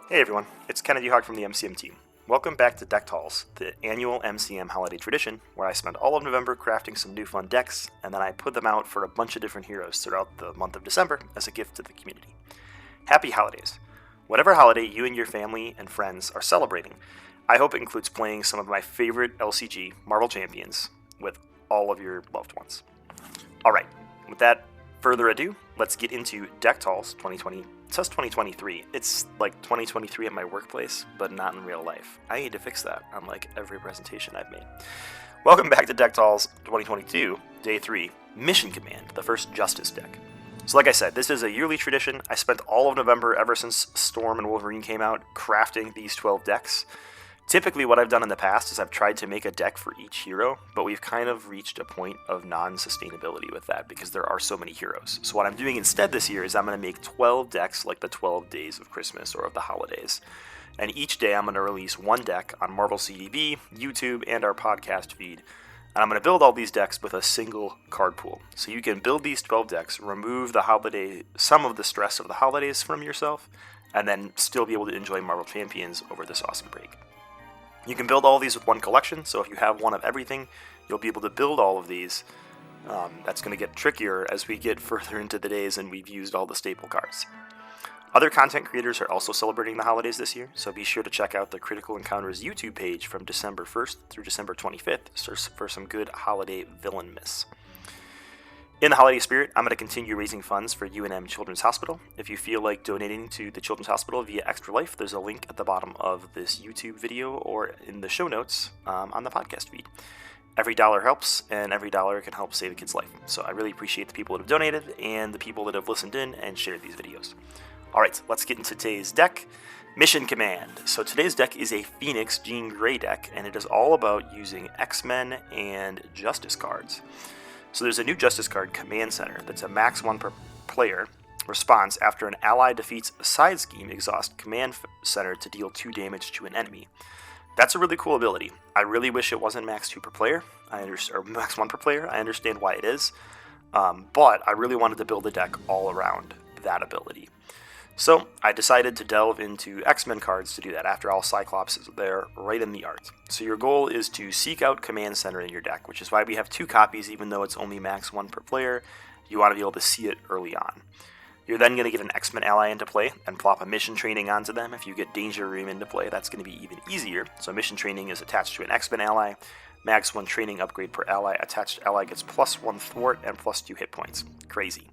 Hey everyone, it's Kennedy Hogg from the MCM team. Welcome back to Deck Talls, the annual MCM holiday tradition, where I spend all of November crafting some new fun decks, and then I put them out for a bunch of different heroes throughout the month of December as a gift to the community. Happy holidays! Whatever holiday you and your family and friends are celebrating, I hope it includes playing some of my favorite LCG Marvel Champions with all of your loved ones. Alright, without further ado, let's get into Deck Talls 2020. It says 2023. It's like 2023 at my workplace, but not in real life. I need to fix that on like every presentation I've made. Welcome back to Deck Talls 2022, Day 3, Mission Command, the first Justice deck. So like I said, this is a yearly tradition. I spent all of November, ever since Storm and Wolverine came out, crafting these 12 decks. Typically what I've done in the past is I've tried to make a deck for each hero, but we've kind of reached a point of non-sustainability with that because there are so many heroes. So what I'm doing instead this year is I'm going to make 12 decks like the 12 days of Christmas or of the holidays. And each day I'm going to release one deck on Marvel CDB, YouTube, and our podcast feed. And I'm going to build all these decks with a single card pool. So you can build these 12 decks, remove some of the stress of the holidays from yourself, and then still be able to enjoy Marvel Champions over this awesome break. You can build all of these with one collection, so if you have one of everything, you'll be able to build all of these. That's going to get trickier as we get further into the days and we've used all the staple cards. Other content creators are also celebrating the holidays this year, so be sure to check out the Critical Encounters YouTube page from December 1st through December 25th for some good holiday villain myths. In the holiday spirit, I'm going to continue raising funds for UNM Children's Hospital. If you feel like donating to the Children's Hospital via Extra Life, there's a link at the bottom of this YouTube video or in the show notes on the podcast feed. Every dollar helps, and every dollar can help save a kid's life. So I really appreciate the people that have donated and the people that have listened in and shared these videos. Alright, let's get into today's deck, Mission Command. So today's deck is a Phoenix Jean Grey deck, and it is all about using X-Men and Justice cards. So there's a new Justice card, Command Center, that's a max 1 per player response after an ally defeats a side scheme, exhaust Command Center to deal 2 damage to an enemy. That's a really cool ability. I really wish it wasn't max 2 per player, or max 1 per player. I understand why it is, but I really wanted to build a deck all around that ability. So I decided to delve into X-Men cards to do that. After all, Cyclops is there right in the art. So your goal is to seek out Command Center in your deck, which is why we have 2 copies, even though it's only max 1 per player. You want to be able to see it early on. You're then going to get an X-Men ally into play and plop a mission training onto them. If you get Danger Room into play, that's going to be even easier. So mission training is attached to an X-Men ally. Max 1 training upgrade per ally. Attached ally gets +1 thwart and +2 hit points. Crazy.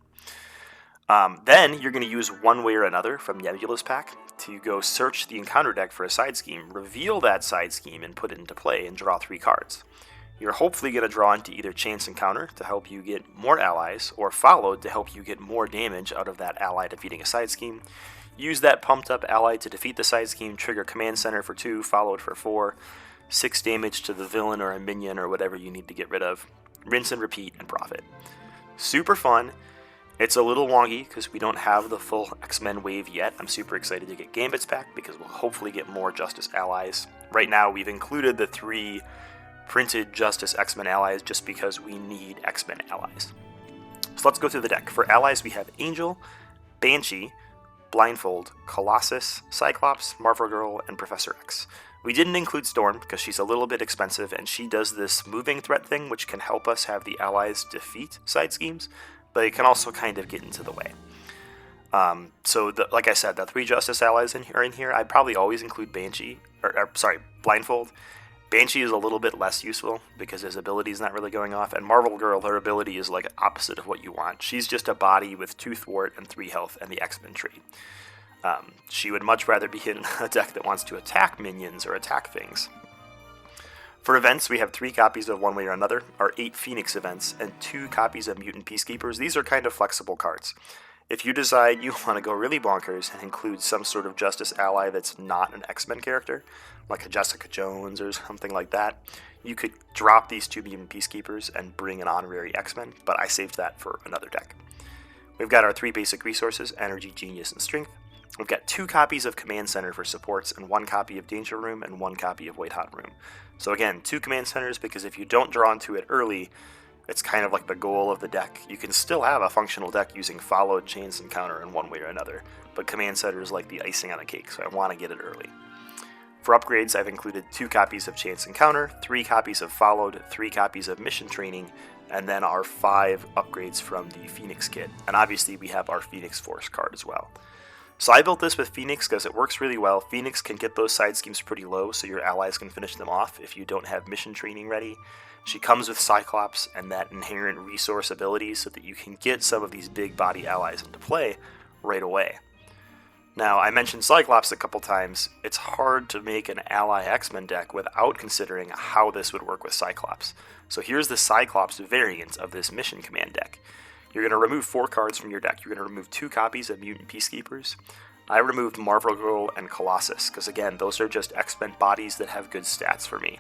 Then you're going to use One Way or Another from Nebula's pack to go search the encounter deck for a side scheme, reveal that side scheme, and put it into play and draw 3 cards. You're hopefully going to draw into either Chance Encounter to help you get more allies, or Followed to help you get more damage out of that ally defeating a side scheme. Use that pumped up ally to defeat the side scheme, trigger Command Center for 2, Followed for 4, 6 damage to the villain or a minion or whatever you need to get rid of. Rinse and repeat and profit. Super fun. It's a little wonky because we don't have the full X-Men wave yet. I'm super excited to get Gambit's back because we'll hopefully get more Justice allies. Right now we've included the 3 printed Justice X-Men allies just because we need X-Men allies. So let's go through the deck. For allies we have Angel, Banshee, Blindfold, Colossus, Cyclops, Marvel Girl, and Professor X. We didn't include Storm because she's a little bit expensive and she does this moving threat thing which can help us have the allies defeat side schemes, but it can also kind of get into the way. Like I said, the 3 Justice allies are in here. I'd probably always include Blindfold. Banshee is a little bit less useful because his ability is not really going off, and Marvel Girl, her ability is like opposite of what you want. She's just a body with 2 thwart and 3 health and the X-Men trait. She would much rather be in a deck that wants to attack minions or attack things. For events, we have 3 copies of One Way or Another, our 8 Phoenix events, and 2 copies of Mutant Peacekeepers. These are kind of flexible cards. If you decide you want to go really bonkers and include some sort of Justice ally that's not an X-Men character, like a Jessica Jones or something like that, you could drop these 2 Mutant Peacekeepers and bring an honorary X-Men, but I saved that for another deck. We've got our 3 basic resources, Energy, Genius, and Strength. We've got 2 copies of Command Center for supports and 1 copy of Danger Room and 1 copy of White Hot Room. So again, 2 Command Centers because if you don't draw into it early, It's kind of like the goal of the deck. You can still have a functional deck using followed, chance, and counter in one way or another, but command setter is like the icing on the cake, so I want to get it early. For upgrades, I've included 2 copies of Chance and Counter, 3 copies of Followed, 3 copies of Mission Training, and then our 5 upgrades from the Phoenix kit. And obviously we have our Phoenix Force card as well. So I built this with Phoenix because it works really well. Phoenix can get those side schemes pretty low, so your allies can finish them off if you don't have Mission Training ready. She comes with Cyclops and that inherent resource ability so that you can get some of these big body allies into play right away. Now, I mentioned Cyclops a couple times. It's hard to make an ally X-Men deck without considering how this would work with Cyclops. So here's the Cyclops variant of this Mission Command deck. You're going to remove 4 cards from your deck. You're going to remove 2 copies of Mutant Peacekeepers. I removed Marvel Girl and Colossus, because again, those are just X-Men bodies that have good stats for me.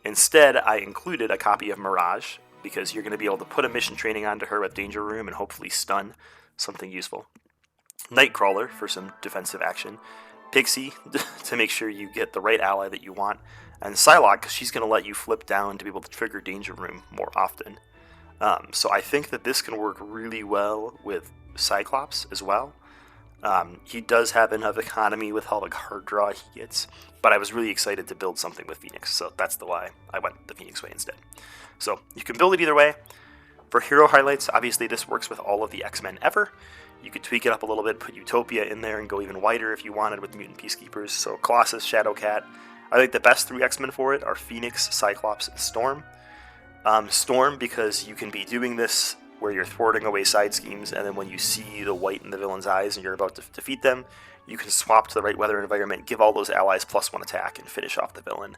Instead, I included a copy of Mirage, because you're going to be able to put a Mission Training onto her with Danger Room and hopefully stun, something useful. Nightcrawler for some defensive action, Pixie to make sure you get the right ally that you want, and Psylocke because she's going to let you flip down to be able to trigger Danger Room more often. So I think that this can work really well with Cyclops as well. He does have enough economy with all the card draw he gets, but I was really excited to build something with Phoenix, so that's the why I went the Phoenix way instead. So you can build it either way. For hero highlights, obviously this works with all of the X-Men ever. You could tweak it up a little bit, put Utopia in there, and go even wider if you wanted with Mutant Peacekeepers. So Colossus, Shadowcat. I think the best 3 X-Men for it are Phoenix, Cyclops, and Storm. Storm because you can be doing this where you're thwarting away side schemes, and then when you see the white in the villain's eyes and you're about to defeat them, you can swap to the right weather environment, give all those allies +1 attack, and finish off the villain.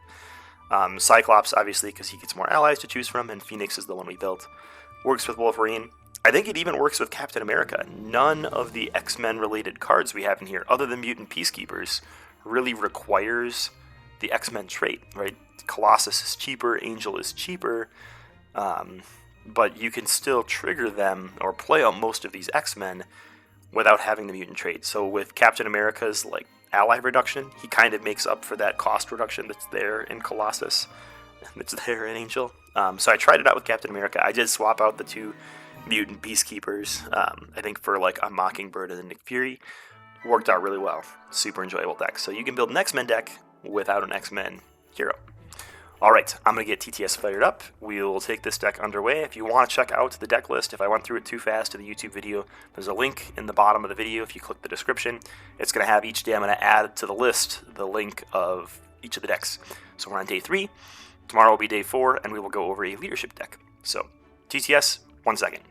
Cyclops, obviously, because he gets more allies to choose from, and Phoenix is the one we built. Works with Wolverine. I think it even works with Captain America. None of the X-Men related cards we have in here, other than Mutant Peacekeepers, really requires the X-Men trait, right? Colossus is cheaper, Angel is cheaper, but you can still trigger them or play out most of these X-Men without having the mutant trait. So with Captain America's like ally reduction, he kind of makes up for that cost reduction that's there in Colossus, that's there in Angel. So I tried it out with Captain America. I did swap out the 2 Mutant Peacekeepers, I think for like a Mockingbird and a Nick Fury. Worked out really well. Super enjoyable deck. So you can build an X-Men deck without an X-Men hero. Alright, I'm going to get TTS fired up. We'll take this deck underway. If you want to check out the deck list, if I went through it too fast in the YouTube video, there's a link in the bottom of the video if you click the description. It's going to have each day I'm going to add to the list the link of each of the decks. So we're on day 3. Tomorrow will be day 4, and we will go over a leadership deck. So, TTS, 1 second.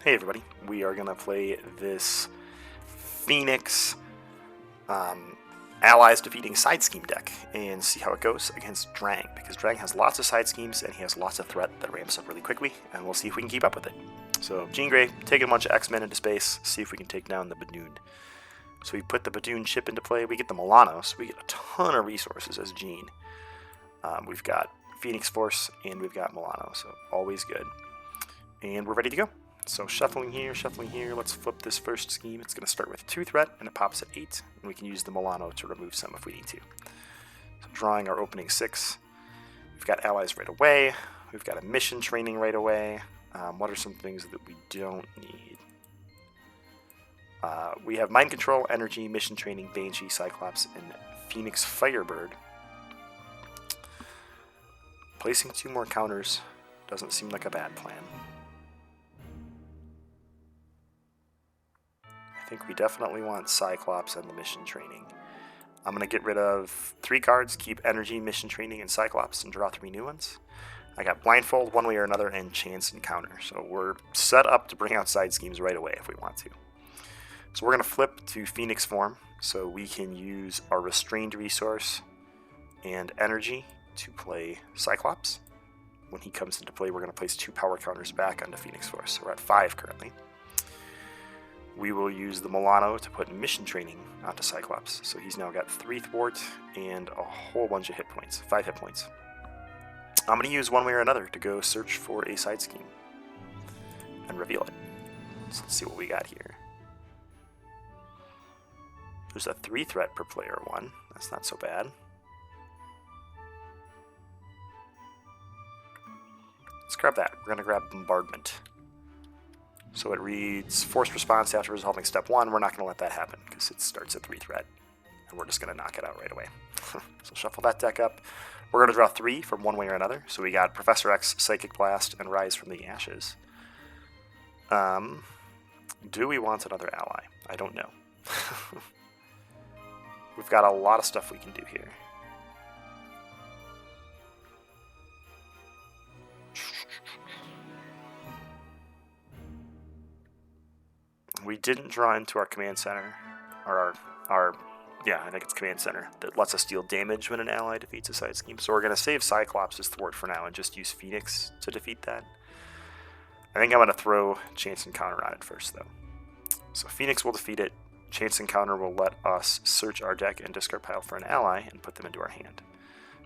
Hey everybody, we are going to play this Phoenix Allies defeating side scheme deck and see how it goes against Drang, because Drang has lots of side schemes and he has lots of threat that ramps up really quickly, and we'll see if we can keep up with it. So Jean Grey, taking a bunch of X-Men into space, see if we can take down the Badoon. So we put the Badoon chip into play, we get the Milano, so we get a ton of resources as Jean. We've got Phoenix Force and we've got Milano, so always good. And we're ready to go. So shuffling here, let's flip this first scheme. It's going to start with 2 threat, and it pops at 8, and we can use the Milano to remove some if we need to. So drawing our opening 6. We've got allies right away. We've got a mission training right away. What are some things that we don't need? We have Mind Control, Energy, Mission Training, Banshee, Cyclops, and Phoenix Firebird. Placing 2 more counters doesn't seem like a bad plan. I think we definitely want Cyclops and the Mission Training. I'm going to get rid of 3 cards, keep Energy, Mission Training, and Cyclops, and draw 3 new ones. I got Blindfold one way or another, and Chance and Counter. So we're set up to bring out side schemes right away if we want to. So we're going to flip to Phoenix form, so we can use our Restrained Resource and Energy to play Cyclops. When he comes into play, we're going to place 2 power counters back onto Phoenix Force. So we're at 5 currently. We will use the Milano to put Mission Training onto Cyclops. So he's now got 3 thwart and a whole bunch of hit points, 5 hit points. I'm going to use one way or another to go search for a side scheme and reveal it. So let's see what we got here. There's a 3 threat per player 1. That's not so bad. grab that. We're going to grab Bombardment. So it reads Forced Response after resolving step 1. We're not going to let that happen because it starts at 3 threat. And we're just going to knock it out right away. So shuffle that deck up. We're going to draw 3 from one way or another. So we got Professor X, Psychic Blast, and Rise from the Ashes. Do we want another ally? I don't know. We've got a lot of stuff we can do here. We didn't draw into our command center, or yeah, I think it's command center, that lets us deal damage when an ally defeats a side scheme. So we're going to save Cyclops' thwart for now and just use Phoenix to defeat that. I think I'm going to throw Chance Encounter on it first, though. So Phoenix will defeat it. Chance Encounter will let us search our deck and discard pile for an ally and put them into our hand.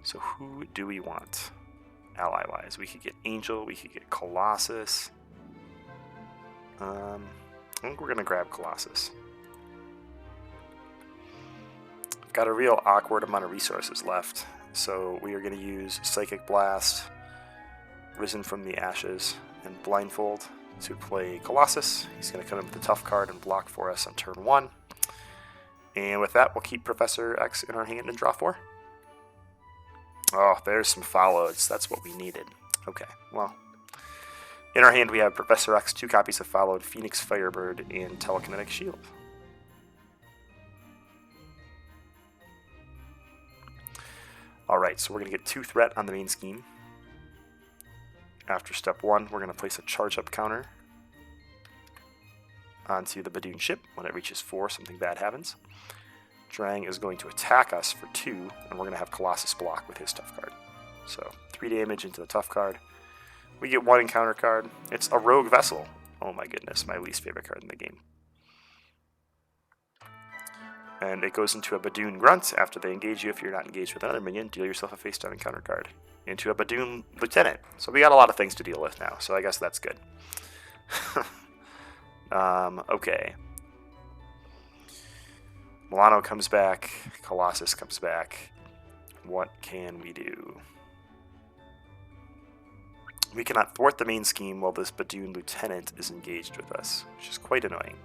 So who do we want ally-wise? We could get Angel, we could get Colossus. I think we're going to grab Colossus. We've got a real awkward amount of resources left, so we are going to use Psychic Blast, Risen from the Ashes, and Blindfold to play Colossus. He's going to come in with a tough card and block for us on turn 1. And with that, we'll keep Professor X in our hand and draw 4. Oh, there's some follows. That's what we needed. Okay, well, in our hand we have Professor X, 2 copies of Followed, Phoenix Firebird, and Telekinetic Shield. Alright, so we're going to get 2 threat on the main scheme. After step 1, we're going to place a charge up counter onto the Badoon ship. When it reaches 4, something bad happens. Drang is going to attack us for 2, and we're going to have Colossus block with his tough card. So 3 damage into the tough card. We get 1 encounter card. It's a Rogue Vessel. Oh my goodness, my least favorite card in the game. And it goes into a Badoon Grunt. After they engage you, if you're not engaged with another minion, deal yourself a face-down encounter card. Into a Badoon Lieutenant. So we got a lot of things to deal with now, so I guess that's good. Okay. Milano comes back. Colossus comes back. What can we do? We cannot thwart the main scheme while this Badoon Lieutenant is engaged with us, which is quite annoying.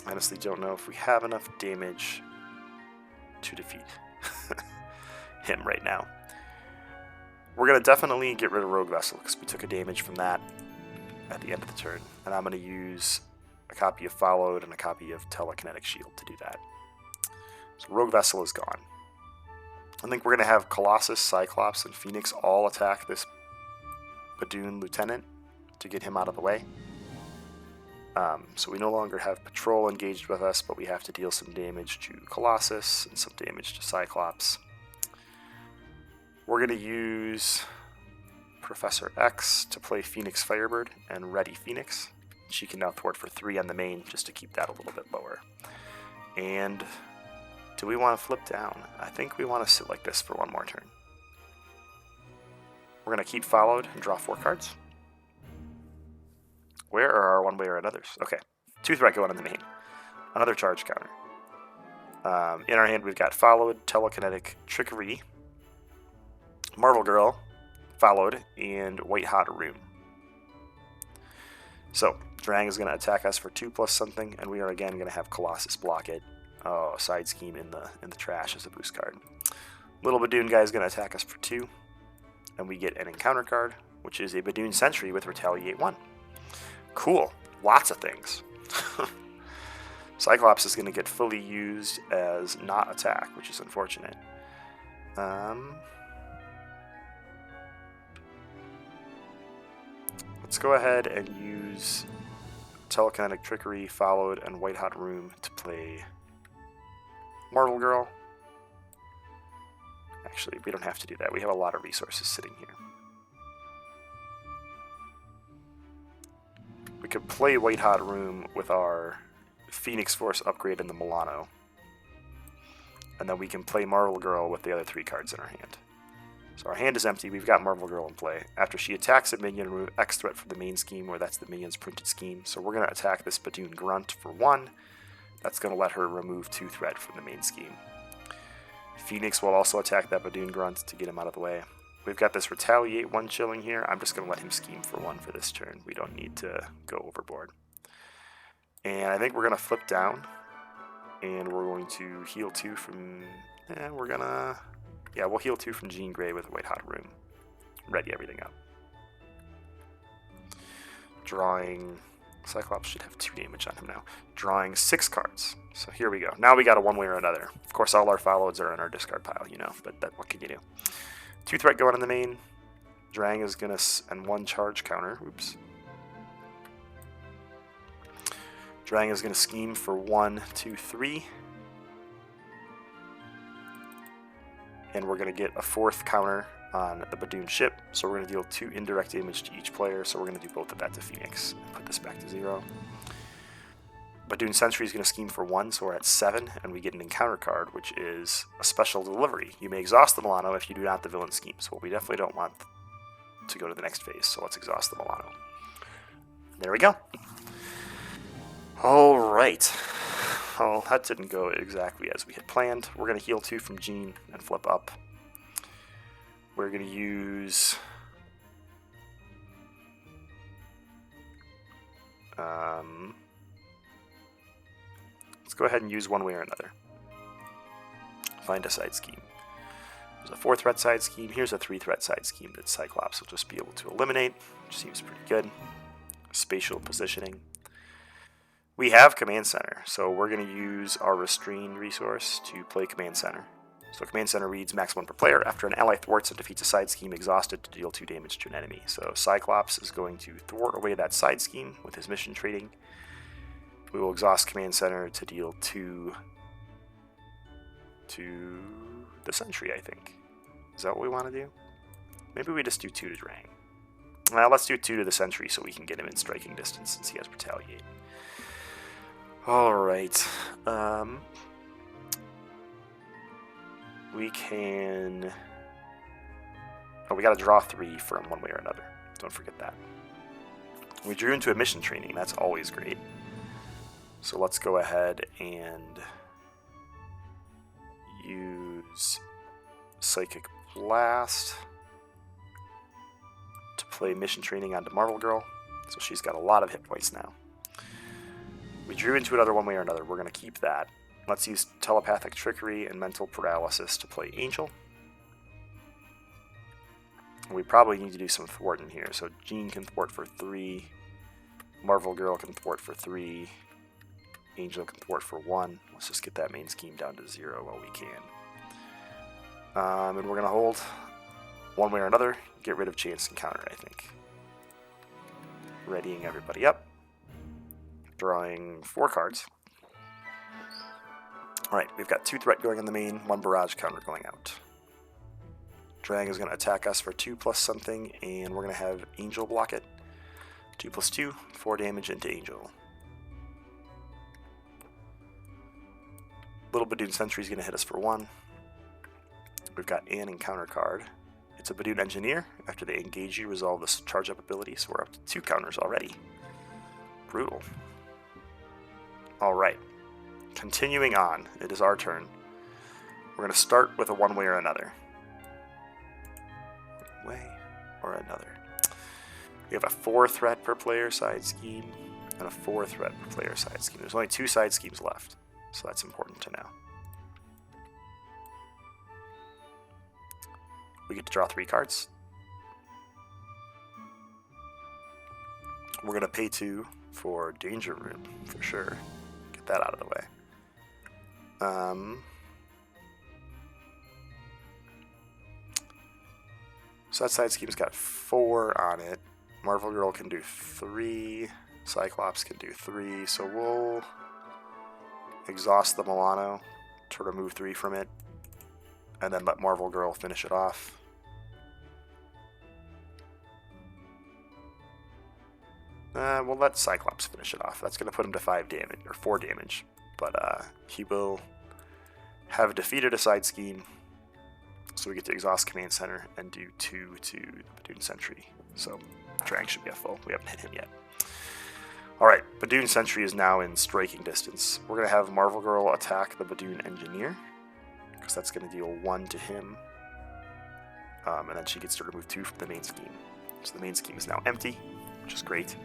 Honestly don't know if we have enough damage to defeat him right now. We're going to definitely get rid of Rogue Vessel because we took a damage from that at the end of the turn. And I'm going to use a copy of Followed and a copy of Telekinetic Shield to do that. So Rogue Vessel is gone. I think we're going to have Colossus, Cyclops, and Phoenix all attack this Badoon Lieutenant to get him out of the way. So we no longer have Patrol engaged with us, but we have to deal some damage to Colossus and some damage to Cyclops. We're going to use Professor X to play Phoenix Firebird and Ready Phoenix. She can now thwart for 3 on the main just to keep that a little bit lower. And do we want to flip down? I think we want to sit like this for 1 more turn. We're going to keep Followed and draw 4 cards. Where are our one way or anothers? Okay, 2 threat going on the main. Another charge counter. In our hand we've got Followed, Telekinetic, Trickery, Marvel Girl, Followed, and White Hot Room. So, Drang is going to attack us for 2 plus something, and we are again going to have Colossus block it. Oh, side scheme in the trash as a boost card. Little Badoon guy is going to attack us for 2, and we get an encounter card, which is a Badoon Sentry with Retaliate 1. Cool. Lots of things. Cyclops is going to get fully used as not attack, which is unfortunate. Let's go ahead and use Telekinetic Trickery, Followed, and White Hot Room to play Marvel Girl. Actually, we don't have to do that. We have a lot of resources sitting here. We could play White Hot Room with our Phoenix Force upgrade in the Milano. And then we can play Marvel Girl with the other 3 cards in our hand. So our hand is empty, we've got Marvel Girl in play. After she attacks a minion, remove X threat from the main scheme, or that's the minion's printed scheme. So we're going to attack this Badoon Grunt for 1. That's going to let her remove 2 threat from the main scheme. Phoenix will also attack that Badoon Grunt to get him out of the way. we've got this retaliate 1 chilling here. I'm just going to let him scheme for 1 for this turn. We don't need to go overboard. And I think we're going to flip down, and we're going to heal 2 from... we'll heal 2 from Jean Grey with a White Hot Room. Ready everything up. Drawing... Cyclops should have 2 damage on him now. Drawing 6 cards. So here we go. Now we got a one way or another. Of course, all our follows are in our discard pile, you know, but what can you do? 2 threat going in the main. Drang is going to... and 1 charge counter. Oops. Drang is going to scheme for 1, 2, 3. And we're going to get a 4th counter on the Badoon ship, so we're going to deal 2 indirect damage to each player, so we're going to do both of that to Phoenix. Put this back to 0. Badoon Sentry is going to scheme for 1, so we're at 7, and we get an encounter card, which is a special delivery. You may exhaust the Milano if you do not the villain scheme, so we definitely don't want to go to the next phase, so let's exhaust the Milano. There we go. Alright. Well, that didn't go exactly as we had planned. We're going to heal 2 from Jean and flip up. We're going to use... let's go ahead and use one way or another. Find a side scheme. There's a 4-threat side scheme. Here's a 3-threat side scheme that Cyclops will just be able to eliminate, which seems pretty good. Spatial positioning. We have Command Center, so we're going to use our Restrained resource to play Command Center. So Command Center reads max 1 per player. After an ally thwarts and defeats a side scheme, exhausted to deal 2 damage to an enemy. So Cyclops is going to thwart away that side scheme with his mission trading. We will exhaust Command Center to deal 2 to the Sentry, I think. Is that what we want to do? Maybe we just do 2 to Drang. Well, let's do 2 to the Sentry so we can get him in striking distance since he has Retaliate. Alright. We can... Oh, we gotta draw 3 from one way or another. Don't forget that. We drew into a mission training. That's always great. So let's go ahead and use Psychic Blast to play mission training onto Marvel Girl. So she's got a lot of hit points now. We drew into another one way or another. We're going to keep that. Let's use Telepathic Trickery and Mental Paralysis to play Angel. We probably need to do some thwarting here. So Jean can thwart for 3. Marvel Girl can thwart for 3. Angel can thwart for 1. Let's just get that main scheme down to 0 while we can. And we're going to hold one way or another. Get rid of Chance Encounter, I think. Readying everybody up. Drawing 4 cards. Alright, we've got 2 threat going in the main, 1 barrage counter going out. Drang is going to attack us for 2 plus something, and we're going to have Angel block it. 2 plus 2, 4 damage into Angel. Little Badoon Sentry is going to hit us for 1. We've got an encounter card. It's a Badoon Engineer. After they engage you, resolve this charge up ability, so we're up to 2 counters already. Brutal. Alright. Continuing on, it is our turn. We're going to start with a one way or another. One way or another. We have a 4 threat per player side scheme and a 4 threat per player side scheme. There's only 2 side schemes left, so that's important to know. We get to draw 3 cards. We're going to pay 2 for Danger Room, for sure. Get that out of the way. So that side scheme's got 4 on it. Marvel Girl can do 3. Cyclops can do 3. So we'll exhaust the Milano to remove 3 from it. And then let Marvel Girl finish it off. We'll let Cyclops finish it off. That's going to put him to 5 damage, or 4 damage. But he will have defeated a side scheme. So we get to exhaust Command Center and do 2 to the Badoon Sentry. So Drang should be at full. We haven't hit him yet. Alright, Badoon Sentry is now in striking distance. We're going to have Marvel Girl attack the Badoon Engineer, because that's going to deal 1 to him. and then she gets to remove 2 from the main scheme. So the main scheme is now empty, which is great.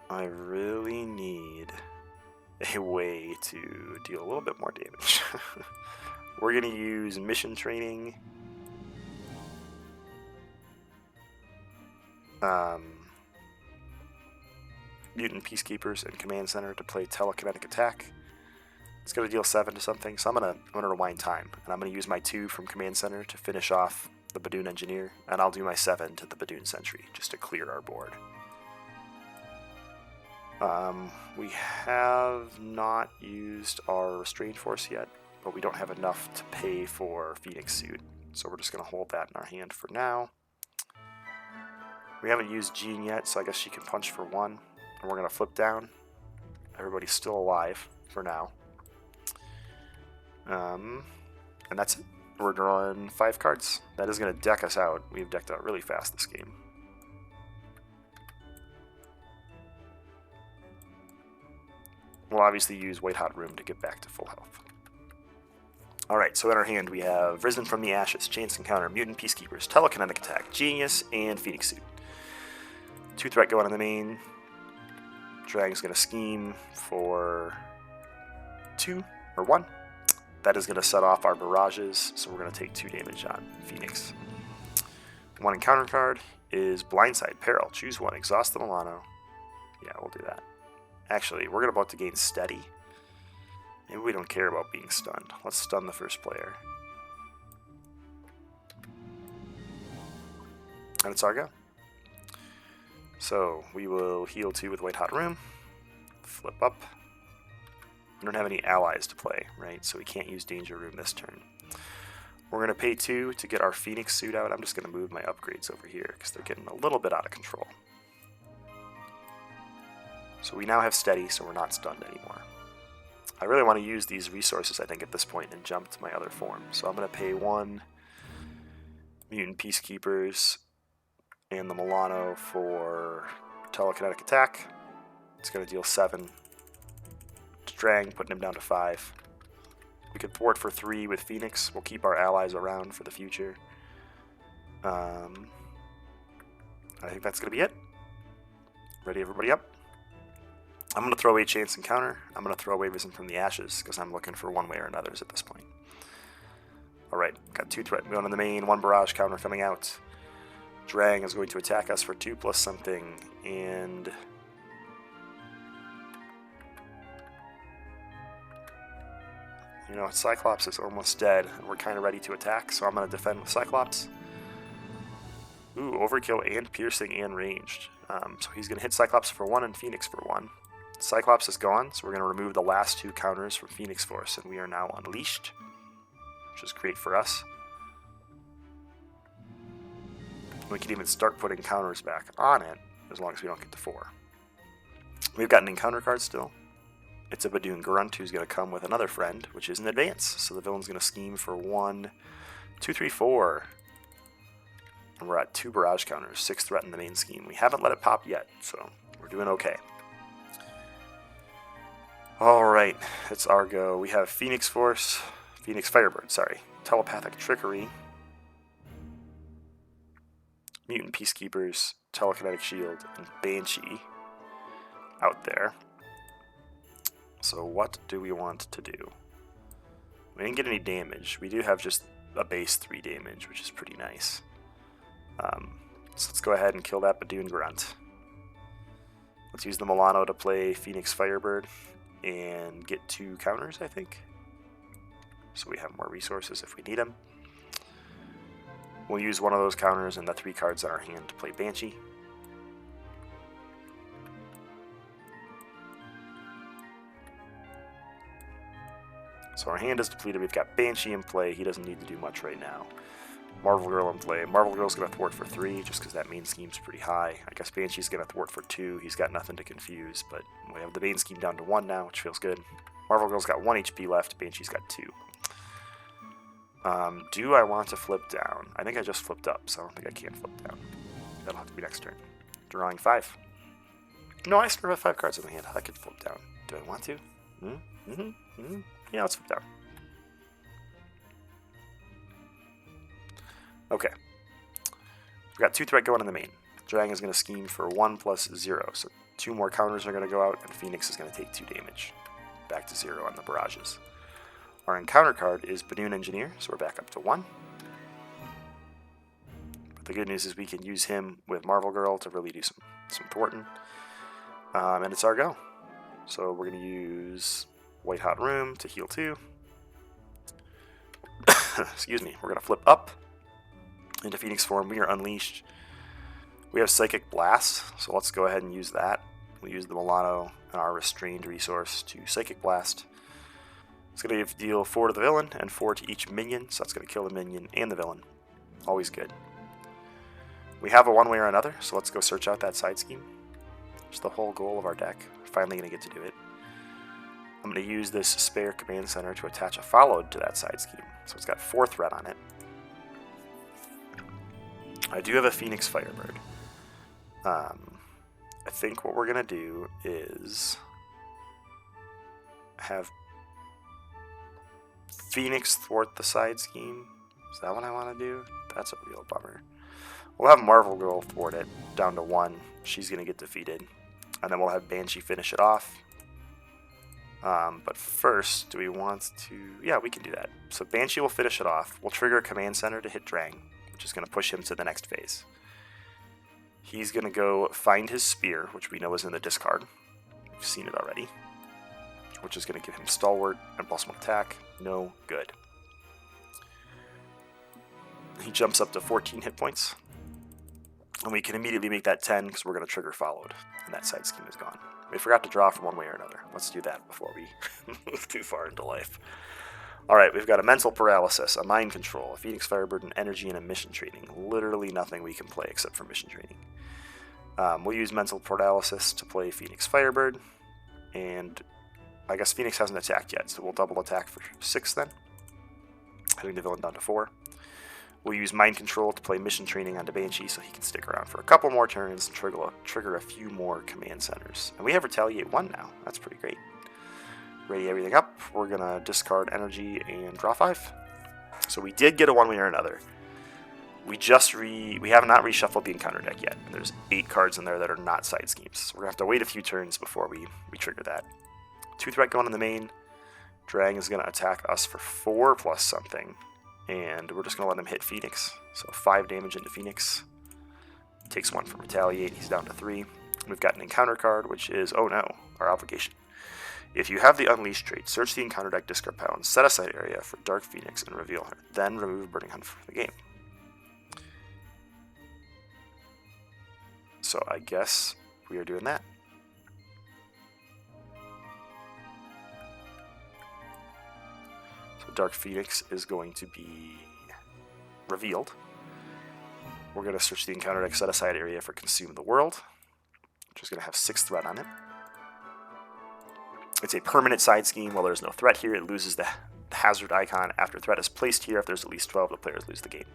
I really need a way to deal a little bit more damage. We're going to use mission training. Mutant Peacekeepers and Command Center to play Telekinetic Attack. It's going to deal 7 to something, so I'm gonna rewind time, and I'm going to use my 2 from Command Center to finish off the Badoon Engineer, and I'll do my 7 to the Badoon Sentry, just to clear our board. We have not used our Restrained Force yet, but we don't have enough to pay for Phoenix Suit, so we're just going to hold that in our hand for now. We haven't used Jean yet, so I guess she can punch for 1, and we're going to flip down. Everybody's still alive for now. And that's it. We're drawing 5 cards. That is going to deck us out. We've decked out really fast this game. We'll obviously use White Hot Room to get back to full health. Alright, so in our hand we have Risen from the Ashes, Chance Encounter, Mutant Peacekeepers, Telekinetic Attack, Genius, and Phoenix Suit. 2 threat going on the main. Dragon's going to scheme for 2 or 1. That is going to set off our barrages, so we're going to take 2 damage on Phoenix. 1 encounter card is Blindside, Peril. Choose 1, exhaust the Milano. Yeah, we'll do that. Actually, we're about to gain Steady. Maybe we don't care about being stunned. Let's stun the first player. And it's our go. So, we will heal 2 with White Hot Room. Flip up. We don't have any allies to play, right? So we can't use Danger Room this turn. We're going to pay 2 to get our Phoenix Suit out. I'm just going to move my upgrades over here because they're getting a little bit out of control. So we now have Steady, so we're not stunned anymore. I really want to use these resources, I think, at this point and jump to my other form. So I'm going to pay 1 Mutant Peacekeepers and the Milano for Telekinetic Attack. It's going to deal 7. Drang, putting him down to 5. We could thwart for 3 with Phoenix. We'll keep our allies around for the future. I think that's going to be it. Ready, everybody up? I'm going to throw away Chance Encounter. I'm going to throw away Risen from the Ashes because I'm looking for one way or another's at this point. Alright, got 2 threat going on the main, 1 barrage counter coming out. Drang is going to attack us for 2 plus something, and you know, Cyclops is almost dead, and we're kind of ready to attack, so I'm going to defend with Cyclops. Ooh, Overkill and Piercing and Ranged. So he's going to hit Cyclops for 1 and Phoenix for 1. Cyclops is gone, so we're going to remove the last 2 counters from Phoenix Force, and we are now unleashed, which is great for us. We can even start putting counters back on it, as long as we don't get to 4. We've got an encounter card still. It's a Badoon Grunt who's going to come with another friend, which is an advance. So the villain's going to scheme for 1, 2, 3, 4. And we're at 2 barrage counters, 6 threat in the main scheme. We haven't let it pop yet, so we're doing okay. Alright, it's our go. We have Phoenix Firebird, Telepathic Trickery, Mutant Peacekeepers, Telekinetic Shield, and Banshee out there. So what do we want to do? We didn't get any damage. We do have just a base 3 damage, which is pretty nice. So let's go ahead and kill that Badoon Grunt. Let's use the Milano to play Phoenix Firebird and get 2 counters, I think. So we have more resources if we need them. We'll use one of those counters and the 3 cards in our hand to play Banshee. So our hand is depleted. We've got Banshee in play. He doesn't need to do much right now. Marvel Girl in play. Marvel Girl's going to thwart for 3, just because that main scheme's pretty high. I guess Banshee's going to thwart for 2. He's got nothing to confuse, but we have the main scheme down to 1 now, which feels good. Marvel Girl's got 1 HP left. Banshee's got 2. Do I want to flip down? I think I just flipped up, so I don't think I can flip down. That'll have to be next turn. Drawing 5. No, I still have 5 cards in my hand. I could flip down. Do I want to? Yeah, let's flip down. Okay. We've got 2 threat going in the main. Dragon is going to scheme for 1 plus 0, so 2 more counters are going to go out, and Phoenix is going to take 2 damage. Back to 0 on the barrages. Our encounter card is Badoon Engineer, so we're back up to 1. But the good news is we can use him with Marvel Girl to really do some thwarting. And it's our go. So we're going to use White Hot Room to heal 2. Excuse me. We're going to flip up into Phoenix form. We are unleashed. We have Psychic Blast, so let's go ahead and use that. We'll use the Milano and our Restrained resource to Psychic Blast. It's going to deal 4 to the villain and 4 to each minion, so that's going to kill the minion and the villain. Always good. We have a one way or another, so let's go search out that side scheme. It's the whole goal of our deck. We're finally going to get to do it. I'm going to use this spare command center to attach a followed to that side scheme, so it's got 4 threat on it. I do have a Phoenix Firebird. I think what we're going to do is have Phoenix thwart the side scheme. Is that what I want to do? That's a real bummer. We'll have Marvel Girl thwart it down to 1. She's going to get defeated. And then we'll have Banshee finish it off. But first, do we want to... Yeah, we can do that. So Banshee will finish it off. We'll trigger a command center to hit Drang, which is going to push him to the next phase. He's going to go find his spear, which we know is in the discard. We've seen it already. Which is going to give him Stalwart and +1 attack. No good. He jumps up to 14 hit points. And we can immediately make that 10 because we're going to trigger followed. And that side scheme is gone. We forgot to draw from one way or another. Let's do that before we move too far into life. Alright, we've got a Mental Paralysis, a Mind Control, a Phoenix Firebird, an Energy, and a Mission Training. Literally nothing we can play except for Mission Training. We'll use Mental Paralysis to play Phoenix Firebird. And I guess Phoenix hasn't attacked yet, so we'll double attack for 6 then. Heading the villain down to 4. We'll use Mind Control to play Mission Training onto Banshee so he can stick around for a couple more turns and trigger a few more command centers. And we have Retaliate 1 now. That's pretty great. Ready everything up. We're going to discard Energy and draw 5. So we did get a one way or another. We have not reshuffled the encounter deck yet. There's 8 cards in there that are not side schemes. So we're going to have to wait a few turns before we trigger that. 2 threat going in the main. Drang is going to attack us for 4 plus something. And we're just going to let him hit Phoenix. So 5 damage into Phoenix. Takes 1 from Retaliate. He's down to 3. We've got an encounter card, which is, oh no, our obligation. If you have the Unleashed trait, search the encounter deck discard pile and set aside area for Dark Phoenix and reveal her. Then remove Burning Hunt from the game. So I guess we are doing that. So Dark Phoenix is going to be revealed. We're going to search the encounter deck set aside area for Consume the World, which is going to have 6 threat on it. It's a permanent side scheme. While there's no threat here, it loses the hazard icon after threat is placed here. If there's at least 12, the players lose the game.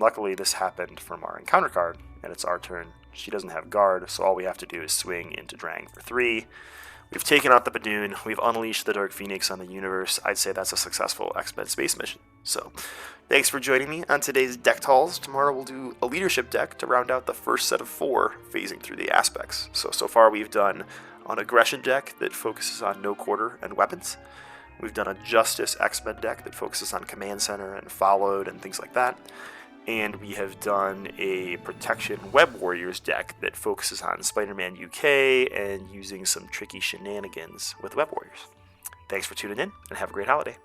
Luckily, this happened from our encounter card, and it's our turn. She doesn't have guard, so all we have to do is swing into Drang for 3. We've taken out the Badoon. We've unleashed the Dark Phoenix on the universe. I'd say that's a successful X-Men space mission. So, thanks for joining me on today's Deck Talls. Tomorrow we'll do a leadership deck to round out the first set of 4 phasing through the aspects. So far we've done an aggression deck that focuses on no quarter and weapons. We've done a Justice X-Men deck that focuses on command center and followed and things like that. And we have done a Protection Web Warriors deck that focuses on Spider-Man UK and using some tricky shenanigans with Web Warriors. Thanks for tuning in, and have a great holiday.